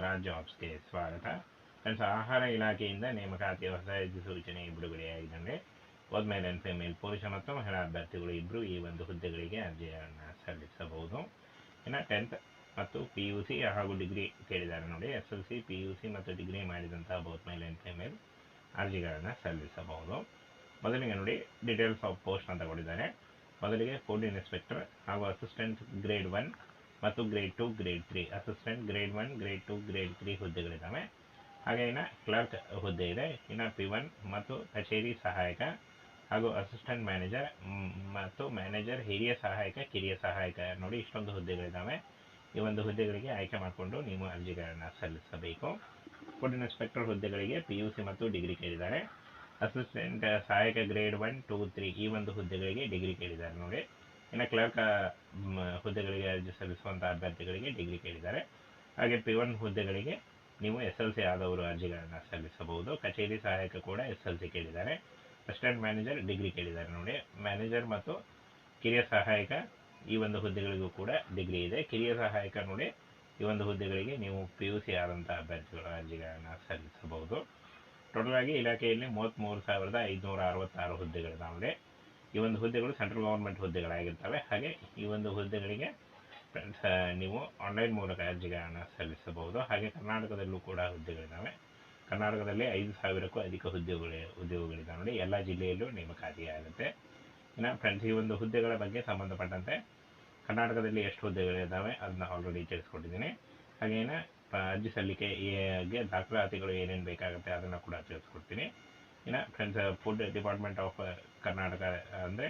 ರಾಜ್ ಜಾಬ್ಸ್ಗೆ ಸ್ವಾಗತ. ಫ್ರೆಂಡ್ಸ್, ಆಹಾರ ಇಲಾಖೆಯಿಂದ ನೇಮಕಾತಿಯ ಹೊಸ ಅಧಿಸೂಚನೆ ಬಿಡುಗಡೆಯಾಗಿದೆ. ಮೇಲ್ ಅಂಡ್ ಫಿಮೇಲ್ ಪುರುಷ ಮತ್ತು ಮಹಿಳಾ ಅಭ್ಯರ್ಥಿಗಳು ಇಬ್ಬರು ಈ ಒಂದು ಹುದ್ದೆಗಳಿಗೆ ಅರ್ಜಿಯನ್ನು ಸಲ್ಲಿಸಬಹುದು. ಇನ್ನು 10th ಮತ್ತು PUC ಹಾಗೂ ಡಿಗ್ರಿ ಕೇಳಿದ್ದಾರೆ ನೋಡಿ. SLC, PUC ಮತ್ತು ಡಿಗ್ರಿ ಮಾಡಿದಂತಹ ಮೇಲ್ ಅಂಡ್ ಫಿಮೇಲ್ ಅರ್ಜಿಗಳನ್ನು ಸಲ್ಲಿಸಬಹುದು. ಮೊದಲಿಗೆ ನೋಡಿ, ಡೀಟೇಲ್ಸ್ ಆಫ್ ಪೋಸ್ಟ್ ಅಂತ ಕೊಟ್ಟಿದ್ದಾರೆ. ಮೊದಲಿಗೆ ಫುಡ್ ಇನ್ಸ್ಪೆಕ್ಟರ್ ಹಾಗೂ ಅಸಿಸ್ಟೆಂಟ್ ಗ್ರೇಡ್ 1 ಮತ್ತು grade 2, grade 3, assistant grade 1, grade 2, grade 3 ಹುದ್ದೆಗಳಿದ್ದಾವೆ. ಹಾಗೆ ಇನ್ನು ಕ್ಲರ್ಕ್ ಹುದ್ದೆ ಇದೆ. ಇನ್ನು P1 ಮತ್ತು ಕಚೇರಿ ಸಹಾಯಕ ಹಾಗೂ ಅಸಿಸ್ಟೆಂಟ್ ಮ್ಯಾನೇಜರ್ ಮತ್ತು ಮ್ಯಾನೇಜರ್, ಹಿರಿಯ ಸಹಾಯಕ, ಕಿರಿಯ ಸಹಾಯಕ ನೋಡಿ, ಇಷ್ಟೊಂದು ಹುದ್ದೆಗಳಿದ್ದಾವೆ. ಈ ಒಂದು ಹುದ್ದೆಗಳಿಗೆ ಆಯ್ಕೆ ಮಾಡಿಕೊಂಡು ನೀವು ಅರ್ಜಿಗಳನ್ನು ಸಲ್ಲಿಸಬೇಕು. ಫುಡ್ ಇನ್ಸ್ಪೆಕ್ಟರ್ ಹುದ್ದೆಗಳಿಗೆ PUC ಮತ್ತು ಡಿಗ್ರಿ ಕೇಳಿದ್ದಾರೆ. ಅಸಿಸ್ಟೆಂಟ್ ಸಹಾಯಕ ಗ್ರೇಡ್ 1, 2, 3 ಈ ಒಂದು ಹುದ್ದೆಗಳಿಗೆ ಡಿಗ್ರಿ ಕೇಳಿದ್ದಾರೆ ನೋಡಿ. ಇನ್ನು ಕ್ಲರ್ಕ್ ಹುದ್ದೆಗಳಿಗೆ ಅರ್ಜಿ ಸಲ್ಲಿಸುವಂಥ ಅಭ್ಯರ್ಥಿಗಳಿಗೆ ಡಿಗ್ರಿ ಕೇಳಿದ್ದಾರೆ. ಹಾಗೆ P1 ಹುದ್ದೆಗಳಿಗೆ ನೀವು SLC ಆದವರು ಅರ್ಜಿಗಳನ್ನು ಸಲ್ಲಿಸಬಹುದು. ಕಚೇರಿ ಸಹಾಯಕ ಕೂಡ SLC ಕೇಳಿದ್ದಾರೆ. ಅಸಿಸ್ಟೆಂಟ್ ಮ್ಯಾನೇಜರ್ ಡಿಗ್ರಿ ಕೇಳಿದ್ದಾರೆ ನೋಡಿ. ಮ್ಯಾನೇಜರ್ ಮತ್ತು ಕಿರಿಯ ಸಹಾಯಕ ಈ ಒಂದು ಹುದ್ದೆಗಳಿಗೂ ಕೂಡ ಡಿಗ್ರಿ ಇದೆ. ಕಿರಿಯ ಸಹಾಯಕ ನೋಡಿ, ಈ ಒಂದು ಹುದ್ದೆಗಳಿಗೆ ನೀವು PUC ಆದಂಥ ಅಭ್ಯರ್ಥಿಗಳ ಅರ್ಜಿಗಳನ್ನು ಸಲ್ಲಿಸಬಹುದು. ಟೋಟಲ್ ಆಗಿ ಇಲಾಖೆಯಲ್ಲಿ 33,566 ಹುದ್ದೆಗಳಿದ್ದಾವೆ. ಈ ಒಂದು ಹುದ್ದೆಗಳು ಸೆಂಟ್ರಲ್ ಗೌರ್ಮೆಂಟ್ ಹುದ್ದೆಗಳಾಗಿರ್ತವೆ. ಹಾಗೆ ಈ ಒಂದು ಹುದ್ದೆಗಳಿಗೆ ನೀವು ಆನ್ಲೈನ್ ಮೂಲಕ ಅರ್ಜಿಗಳನ್ನು ಸಲ್ಲಿಸಬಹುದು. ಹಾಗೆ ಕರ್ನಾಟಕದಲ್ಲೂ ಕೂಡ ಹುದ್ದೆಗಳಿದ್ದಾವೆ. ಕರ್ನಾಟಕದಲ್ಲಿ 5,000ಕ್ಕೂ ಅಧಿಕ ಉದ್ಯೋಗಗಳಿದ್ದಾವೆ ನೋಡಿ. ಎಲ್ಲ ಜಿಲ್ಲೆಯಲ್ಲೂ ನೇಮಕಾತಿಯಾಗುತ್ತೆ. ಇನ್ನು ಫ್ರೆಂಡ್ಸ್, ಈ ಒಂದು ಹುದ್ದೆಗಳ ಬಗ್ಗೆ ಸಂಬಂಧಪಟ್ಟಂತೆ ಕರ್ನಾಟಕದಲ್ಲಿ ಎಷ್ಟು ಹುದ್ದೆಗಳಿದ್ದಾವೆ ಅದನ್ನ ಆಲ್ರೆಡಿ ತಿಳಿಸ್ಕೊಟ್ಟಿದ್ದೀನಿ. ಹಾಗೇನು ಅರ್ಜಿ ಸಲ್ಲಿಕೆಗೆ ದಾಖಲಾತಿಗಳು ಏನೇನು ಬೇಕಾಗುತ್ತೆ ಅದನ್ನು ಕೂಡ ತಿಳಿಸ್ಕೊಡ್ತೀನಿ. ಇನ್ನು friends, food department of Karnataka ಅಂದರೆ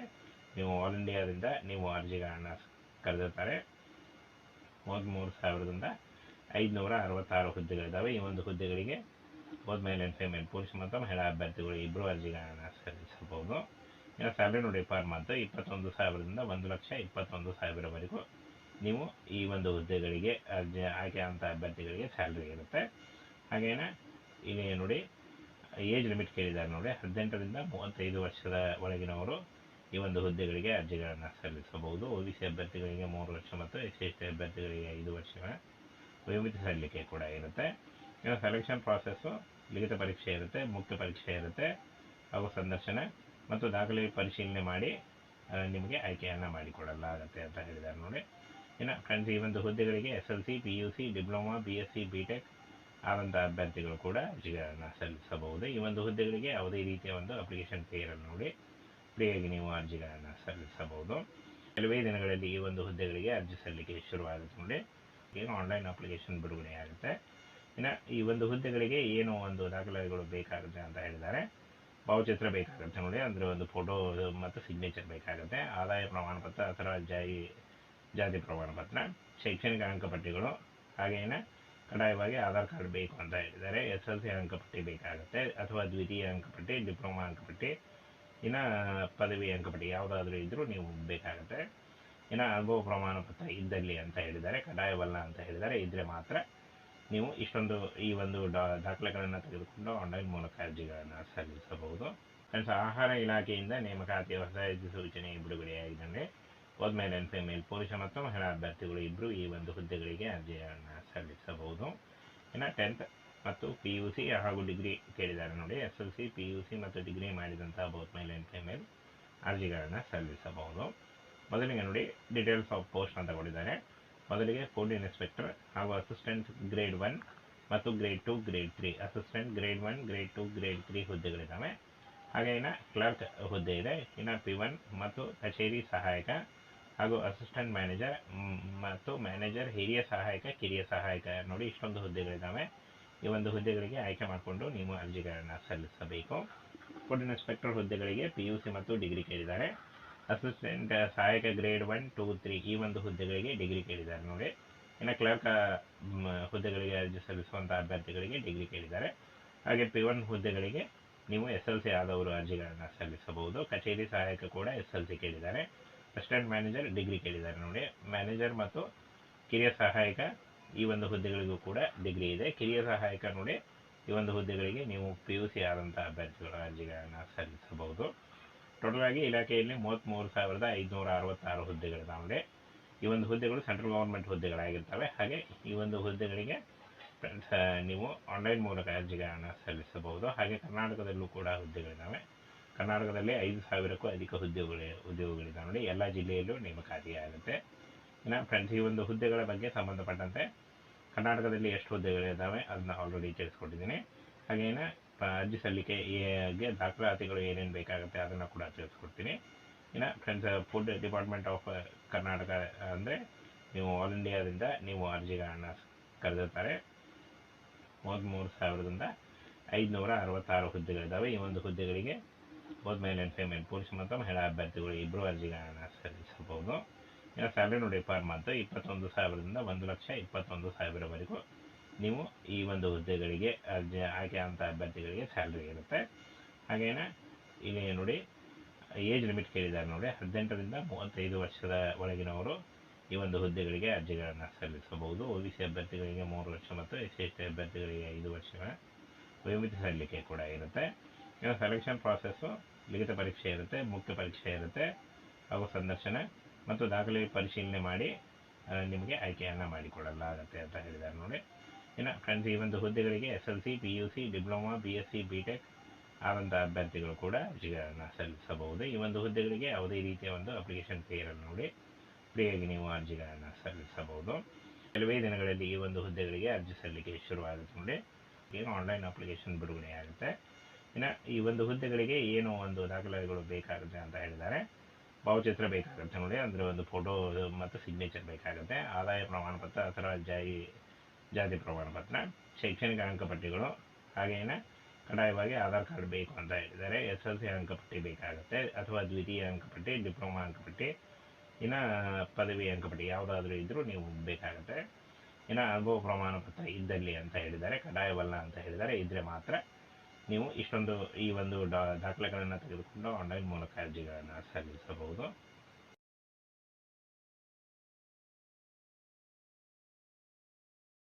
ನೀವು ಆಲ್ ಇಂಡಿಯಾದಿಂದ ನೀವು ಅರ್ಜಿಗಳನ್ನು ಕರೆದಿರ್ತಾರೆ. 33,566 ಹುದ್ದೆಗಳಿದ್ದಾವೆ. ಈ ಒಂದು ಹುದ್ದೆಗಳಿಗೆ ಮೇಲ್ ಅಂಡ್ ಫಿಮೇಲ್ ಪುರುಷ ಮತ್ತು ಮಹಿಳಾ ಅಭ್ಯರ್ಥಿಗಳು ಇಬ್ಬರು ಅರ್ಜಿಗಳನ್ನು ಸಲ್ಲಿಸಬಹುದು. ಇನ್ನು ಸ್ಯಾಲರಿ ನೋಡಿ, ಪರ್ ಮಂತ್ 21,000ದಿಂದ 1,21,000ವರೆಗೂ ನೀವು ಈ ಒಂದು ಹುದ್ದೆಗಳಿಗೆ ಆಯ್ಕೆ ಆದಂಥ ಅಭ್ಯರ್ಥಿಗಳಿಗೆ ಸ್ಯಾಲರಿ ಇರುತ್ತೆ. ಹಾಗೇನೆ ಇಲ್ಲಿ ನೋಡಿ, ಏಜ್ ಲಿಮಿಟ್ ಕೇಳಿದ್ದಾರೆ ನೋಡಿ. 18ರಿಂದ 35 ವರ್ಷದ ಒಳಗಿನವರು ಈ ಒಂದು ಹುದ್ದೆಗಳಿಗೆ ಅರ್ಜಿಗಳನ್ನು ಸಲ್ಲಿಸಬಹುದು. OBC ಅಭ್ಯರ್ಥಿಗಳಿಗೆ 3 ವರ್ಷ ಮತ್ತು SC/ST ಅಭ್ಯರ್ಥಿಗಳಿಗೆ 5 ವರ್ಷಗಳ ವಯೋಮಿತಿ ಸಲ್ಲಿಕೆ ಕೂಡ ಇರುತ್ತೆ. ಇನ್ನು ಸೆಲೆಕ್ಷನ್ ಪ್ರಾಸೆಸ್ಸು ಲಿಖಿತ ಪರೀಕ್ಷೆ ಇರುತ್ತೆ, ಮುಖ್ಯ ಪರೀಕ್ಷೆ ಇರುತ್ತೆ, ಹಾಗೂ ಸಂದರ್ಶನ ಮತ್ತು ದಾಖಲೆ ಪರಿಶೀಲನೆ ಮಾಡಿ ನಿಮಗೆ ಆಯ್ಕೆಯನ್ನು ಮಾಡಿಕೊಡಲಾಗುತ್ತೆ ಅಂತ ಹೇಳಿದ್ದಾರೆ ನೋಡಿ. ಇನ್ನು ಫ್ರೆಂಡ್ಸ್, ಈ ಒಂದು ಹುದ್ದೆಗಳಿಗೆ SLC, PUC, diploma, BSc, BTech ಆದಂಥ ಅಭ್ಯರ್ಥಿಗಳು ಕೂಡ ಅರ್ಜಿಗಳನ್ನು ಸಲ್ಲಿಸಬಹುದು. ಈ ಒಂದು ಹುದ್ದೆಗಳಿಗೆ ಯಾವುದೇ ರೀತಿಯ ಒಂದು ಅಪ್ಲಿಕೇಶನ್ ಫೀ ಇರಲ್ಲ ನೋಡಿ. ಫ್ರೀಯಾಗಿ ನೀವು ಅರ್ಜಿಗಳನ್ನು ಸಲ್ಲಿಸಬಹುದು. ಕೆಲವೇ ದಿನಗಳಲ್ಲಿ ಈ ಒಂದು ಹುದ್ದೆಗಳಿಗೆ ಅರ್ಜಿ ಸಲ್ಲಿಕೆ ಶುರುವಾಗುತ್ತೆ ನೋಡಿ. ಏನು ಆನ್ಲೈನ್ ಅಪ್ಲಿಕೇಶನ್ ಬಿಡುಗಡೆ ಆಗುತ್ತೆ. ಇನ್ನು ಈ ಒಂದು ಹುದ್ದೆಗಳಿಗೆ ಏನು ಒಂದು ದಾಖಲೆಗಳು ಬೇಕಾಗುತ್ತೆ ಅಂತ ಹೇಳಿದ್ದಾರೆ. ಭಾವಚಿತ್ರ ಬೇಕಾಗುತ್ತೆ ನೋಡಿ, ಅಂದರೆ ಒಂದು ಫೋಟೋ ಮತ್ತು ಸಿಗ್ನೇಚರ್ ಬೇಕಾಗುತ್ತೆ. ಆದಾಯ ಪ್ರಮಾಣ ಪತ್ರ ಅಥವಾ ಜಾತಿ ಪ್ರಮಾಣ ಪತ್ರ, ಶೈಕ್ಷಣಿಕ ಅಂಕಪಟ್ಟಿಗಳು, ಹಾಗೇನೆ ಕಡ್ಡಾಯವಾಗಿ ಆಧಾರ್ ಕಾರ್ಡ್ ಬೇಕು ಅಂತ ಹೇಳಿದ್ದಾರೆ. SLC ಅಂಕಪಟ್ಟಿ ಬೇಕಾಗುತ್ತೆ ಅಥವಾ ದ್ವಿತೀಯ ಅಂಕಪಟ್ಟಿ, ಡಿಪ್ಲೊಮಾ ಅಂಕಪಟ್ಟಿ, ಇನ್ನು ಪದವಿ ಅಂಕಪಟ್ಟಿ ಯಾವುದಾದ್ರೂ ಇದ್ದರೂ ನೀವು ಬೇಕಾಗುತ್ತೆ. ಇನ್ನು ಅನುಭವ ಪ್ರಮಾಣ ಪತ್ರ ಇದ್ದಲ್ಲಿ ಅಂತ ಹೇಳಿದ್ದಾರೆ. ಕಡ್ಡಾಯವಲ್ಲ ಅಂತ ಹೇಳಿದ್ದಾರೆ. ಇದ್ದರೆ ಮಾತ್ರ ನೀವು ಇಷ್ಟೊಂದು ಈ ಒಂದು ದಾಖಲೆಗಳನ್ನು ತೆಗೆದುಕೊಂಡು ಆನ್ಲೈನ್ ಮೂಲಕ ಅರ್ಜಿಗಳನ್ನು ಸಲ್ಲಿಸಬಹುದು. ಫ್ರೆಂಡ್ಸ್, ಆಹಾರ ಇಲಾಖೆಯಿಂದ ನೇಮಕಾತಿಯ ಹೊಸ ಅಧಿಸೂಚನೆ ಬಿಡುಗಡೆಯಾಗಿದೆ. ಮೇಲ್ ಅಂಡ್ ಫಿಮೇಲ್ ಪುರುಷ ಮತ್ತು ಮಹಿಳಾ ಅಭ್ಯರ್ಥಿಗಳು ಇಬ್ಬರು ಈ ಒಂದು ಹುದ್ದೆಗಳಿಗೆ ಅರ್ಜಿಯನ್ನು ಸಲ್ಲಿಸಬಹುದು. ಇನ್ನು 10th ಮತ್ತು PUC ಹಾಗೂ ಡಿಗ್ರಿ ಕೇಳಿದ್ದಾರೆ ನೋಡಿ. SLC, PUC ಮತ್ತು ಡಿಗ್ರಿ ಮಾಡಿದಂತಹ ಮೇಲ್ ಅಂಡ್ ಫಿಮೇಲ್ ಅರ್ಜಿಗಳನ್ನು ಸಲ್ಲಿಸಬಹುದು. ಮೊದಲಿಗೆ ನೋಡಿ, ಡೀಟೇಲ್ಸ್ ಆಫ್ ಪೋಸ್ಟ್ ಅಂತ ಕೊಟ್ಟಿದ್ದಾರೆ. ಮೊದಲಿಗೆ ಫುಡ್ ಇನ್ಸ್ಪೆಕ್ಟರ್ ಹಾಗೂ ಅಸಿಸ್ಟೆಂಟ್ ಗ್ರೇಡ್ 1 ಮತ್ತು grade 2, grade 3, assistant grade 1, grade 2, grade 3 ಹುದ್ದೆಗಳಿದ್ದಾವೆ. ಹಾಗೆ ಇನ್ನು ಕ್ಲರ್ಕ್ ಹುದ್ದೆ ಇದೆ. ಇನ್ನು P1 ಮತ್ತು ಕಚೇರಿ ಸಹಾಯಕ ಹಾಗೂ ಅಸಿಸ್ಟೆಂಟ್ ಮ್ಯಾನೇಜರ್ ಮತ್ತು ಮ್ಯಾನೇಜರ್, ಹಿರಿಯ ಸಹಾಯಕ, ಕಿರಿಯ ಸಹಾಯಕ ನೋಡಿ, ಇಷ್ಟೊಂದು ಹುದ್ದೆಗಳಿದ್ದಾವೆ. ಈ ಒಂದು ಹುದ್ದೆಗಳಿಗೆ ಆಯ್ಕೆ ಮಾಡಿಕೊಂಡು ನೀವು ಅರ್ಜಿಗಳನ್ನು ಸಲ್ಲಿಸಬೇಕು. ಫುಡ್ ಇನ್ಸ್ಪೆಕ್ಟರ್ ಹುದ್ದೆಗಳಿಗೆ PUC ಮತ್ತು ಡಿಗ್ರಿ ಕೇಳಿದ್ದಾರೆ. ಅಸಿಸ್ಟೆಂಟ್ ಸಹಾಯಕ ಗ್ರೇಡ್ 1, 2, 3 ಈ ಒಂದು ಹುದ್ದೆಗಳಿಗೆ ಡಿಗ್ರಿ ಕೇಳಿದ್ದಾರೆ ನೋಡಿ. ಇನ್ನು ಕ್ಲರ್ಕ್ ಹುದ್ದೆಗಳಿಗೆ ಅರ್ಜಿ ಸಲ್ಲಿಸುವಂಥ ಅಭ್ಯರ್ಥಿಗಳಿಗೆ ಡಿಗ್ರಿ ಕೇಳಿದ್ದಾರೆ. ಹಾಗೆ P1 ಹುದ್ದೆಗಳಿಗೆ ನೀವು SLC ಆದವರು ಅರ್ಜಿಗಳನ್ನು ಸಲ್ಲಿಸಬಹುದು. ಕಚೇರಿ ಸಹಾಯಕ ಕೂಡ SLC ಕೇಳಿದ್ದಾರೆ. ಅಸಿಸ್ಟೆಂಟ್ ಮ್ಯಾನೇಜರ್ ಡಿಗ್ರಿ ಕೇಳಿದ್ದಾರೆ ನೋಡಿ. ಮ್ಯಾನೇಜರ್ ಮತ್ತು ಕಿರಿಯ ಸಹಾಯಕ ಈ ಒಂದು ಹುದ್ದೆಗಳಿಗೂ ಕೂಡ ಡಿಗ್ರಿ ಇದೆ. ಕಿರಿಯ ಸಹಾಯಕ ನೋಡಿ, ಈ ಒಂದು ಹುದ್ದೆಗಳಿಗೆ ನೀವು PUC ಆದಂಥ ಅಭ್ಯರ್ಥಿಗಳ ಅರ್ಜಿಗಳನ್ನು ಸಲ್ಲಿಸಬಹುದು. ಟೋಟಲ್ ಆಗಿ ಇಲಾಖೆಯಲ್ಲಿ 33,566 ಹುದ್ದೆಗಳಿದ್ದಾವೆ. ಈ ಒಂದು ಹುದ್ದೆಗಳು ಸೆಂಟ್ರಲ್ ಗೌರ್ಮೆಂಟ್ ಹುದ್ದೆಗಳಾಗಿರ್ತವೆ. ಹಾಗೆ ಈ ಒಂದು ಹುದ್ದೆಗಳಿಗೆ ಫ್ರೆಂಡ್ಸ್ ನೀವು ಆನ್ಲೈನ್ ಮೂಲಕ ಅರ್ಜಿಗಳನ್ನು ಸಲ್ಲಿಸಬಹುದು. ಹಾಗೆ ಕರ್ನಾಟಕದಲ್ಲೂ ಕೂಡ ಹುದ್ದೆಗಳಿದ್ದಾವೆ. ಕರ್ನಾಟಕದಲ್ಲಿ 5,000ಕ್ಕೂ ಅಧಿಕ ಉದ್ಯೋಗಗಳಿದ್ದಾವೆ ನೋಡಿ. ಎಲ್ಲ ಜಿಲ್ಲೆಯಲ್ಲೂ ನೇಮಕಾತಿ ಆಗುತ್ತೆ. ಇನ್ನು ಫ್ರೆಂಡ್ಸ್ ಈ ಒಂದು ಹುದ್ದೆಗಳ ಬಗ್ಗೆ ಸಂಬಂಧಪಟ್ಟಂತೆ ಕರ್ನಾಟಕದಲ್ಲಿ ಎಷ್ಟು ಹುದ್ದೆಗಳಿದ್ದಾವೆ ಅದನ್ನ ಆಲ್ರೆಡಿ ತಿಳಿಸ್ಕೊಟ್ಟಿದ್ದೀನಿ. ಹಾಗೇನೆ ಅರ್ಜಿ ಸಲ್ಲಿಕೆಗೆ ದಾಖಲಾತಿಗಳು ಏನೇನು ಬೇಕಾಗುತ್ತೆ ಅದನ್ನು ಕೂಡ ತಿಳಿಸ್ಕೊಡ್ತೀನಿ. ಇನ್ನು friends food department of Karnataka ಅಂದರೆ ನೀವು ಆಲ್ ಇಂಡಿಯಾದಿಂದ ನೀವು ಅರ್ಜಿಗಳನ್ನು ಕರೆದಿರ್ತಾರೆ. 33,566 ಹುದ್ದೆಗಳಿದ್ದಾವೆ. ಈ ಒಂದು ಹುದ್ದೆಗಳಿಗೆ ಬೋತ್ ಮೇಲ್ ಆ್ಯಂಡ್ ಫಿಮೇಲ್ ಪುರುಷ ಮತ್ತು ಮಹಿಳಾ ಅಭ್ಯರ್ಥಿಗಳು ಇಬ್ಬರು ಅರ್ಜಿಗಳನ್ನು ಸಲ್ಲಿಸಬಹುದು. ಇನ್ನು ಸ್ಯಾಲರಿ ನೋಡಿ ಪರ್ ಮಂತ್ 21,000ದಿಂದ 1,21,000ವರೆಗೂ ನೀವು ಈ ಒಂದು ಹುದ್ದೆಗಳಿಗೆ ಆಯ್ಕೆ ಅಂತ ಅಭ್ಯರ್ಥಿಗಳಿಗೆ ಸ್ಯಾಲ್ರಿ ಇರುತ್ತೆ. ಹಾಗೇನೆ ಇಲ್ಲಿ ನೋಡಿ ಏಜ್ ಲಿಮಿಟ್ ಕೇಳಿದ್ದಾರೆ ನೋಡಿ. 18ರಿಂದ 35 ವರ್ಷದ ಒಳಗಿನವರು ಈ ಒಂದು ಹುದ್ದೆಗಳಿಗೆ ಅರ್ಜಿಗಳನ್ನು ಸಲ್ಲಿಸಬಹುದು. OBC ಅಭ್ಯರ್ಥಿಗಳಿಗೆ 3 ವರ್ಷ ಮತ್ತು SC/ST ಅಭ್ಯರ್ಥಿಗಳಿಗೆ 5 ವರ್ಷಗಳ ವಯೋಮಿತಿ ಸಲ್ಲಿಕೆ ಕೂಡ ಇರುತ್ತೆ. ಇನ್ನು ಸೆಲೆಕ್ಷನ್ ಪ್ರಾಸೆಸ್ಸು ಲಿಖಿತ ಪರೀಕ್ಷೆ ಇರುತ್ತೆ, ಮುಖ್ಯ ಪರೀಕ್ಷೆ ಇರುತ್ತೆ, ಹಾಗೂ ಸಂದರ್ಶನ ಮತ್ತು ದಾಖಲೆ ಪರಿಶೀಲನೆ ಮಾಡಿ ನಿಮಗೆ ಆಯ್ಕೆಯನ್ನು ಮಾಡಿಕೊಡಲಾಗುತ್ತೆ ಅಂತ ಹೇಳಿದ್ದಾರೆ ನೋಡಿ. ಇನ್ನು ಫ್ರೆಂಡ್ಸ್ ಈ ಒಂದು ಹುದ್ದೆಗಳಿಗೆ SLC, PUC, diploma, BSc, BTech ಆದಂಥ ಅಭ್ಯರ್ಥಿಗಳು ಕೂಡ ಅರ್ಜಿಗಳನ್ನು ಸಲ್ಲಿಸಬಹುದು. ಈ ಒಂದು ಹುದ್ದೆಗಳಿಗೆ ಯಾವುದೇ ರೀತಿಯ ಒಂದು ಅಪ್ಲಿಕೇಶನ್ ಫೀ ಇರಲ್ಲ ನೋಡಿ. ಫ್ರೀಯಾಗಿ ನೀವು ಅರ್ಜಿಗಳನ್ನು ಸಲ್ಲಿಸಬಹುದು. ಕೆಲವೇ ದಿನಗಳಲ್ಲಿ ಈ ಒಂದು ಹುದ್ದೆಗಳಿಗೆ ಅರ್ಜಿ ಸಲ್ಲಿಕೆ ಶುರುವಾಗುತ್ತೆ ನೋಡಿ. ಈಗ ಆನ್ಲೈನ್ ಅಪ್ಲಿಕೇಶನ್ ಬಿಡುಗಡೆ ಆಗುತ್ತೆ. ಇನ್ನು ಈ ಒಂದು ಹುದ್ದೆಗಳಿಗೆ ಏನು ಒಂದು ದಾಖಲೆಗಳು ಬೇಕಾಗುತ್ತೆ ಅಂತ ಹೇಳಿದ್ದಾರೆ. ಭಾವಚಿತ್ರ ಬೇಕಾಗುತ್ತೆ ನೋಡಿ, ಅಂದರೆ ಒಂದು ಫೋಟೋ ಮತ್ತು ಸಿಗ್ನೇಚರ್ ಬೇಕಾಗುತ್ತೆ. ಆದಾಯ ಪ್ರಮಾಣ ಪತ್ರ ಅಥವಾ ಜಾತಿ ಪ್ರಮಾಣ ಪತ್ರ, ಶೈಕ್ಷಣಿಕ ಅಂಕಪಟ್ಟಿಗಳು, ಹಾಗೇನೆ ಕಡ್ಡಾಯವಾಗಿ ಆಧಾರ್ ಕಾರ್ಡ್ ಬೇಕು ಅಂತ ಹೇಳಿದ್ದಾರೆ. SLC ಅಂಕಪಟ್ಟಿ ಬೇಕಾಗುತ್ತೆ ಅಥವಾ ದ್ವಿತೀಯ ಅಂಕಪಟ್ಟಿ, ಡಿಪ್ಲೊಮಾ ಅಂಕಪಟ್ಟಿ, ಇನ್ನು ಪದವಿ ಅಂಕಪಟ್ಟಿ ಯಾವುದಾದ್ರೂ ಇದ್ದರೂ ನೀವು ಬೇಕಾಗುತ್ತೆ. ಇನ್ನು ಅನುಭವ ಪ್ರಮಾಣ ಪತ್ರ ಇದ್ದಲ್ಲಿ ಅಂತ ಹೇಳಿದ್ದಾರೆ, ಕಡ್ಡಾಯವಲ್ಲ ಅಂತ ಹೇಳಿದ್ದಾರೆ. ಇದ್ದರೆ ಮಾತ್ರ ನೀವು ಈ ಒಂದು ದಾಖಲೆಗಳನ್ನು ತೆಗೆದುಕೊಂಡು ಆನ್ಲೈನ್ ಮೂಲಕ ಅರ್ಜಿಗಳನ್ನು ಸಲ್ಲಿಸಬಹುದು.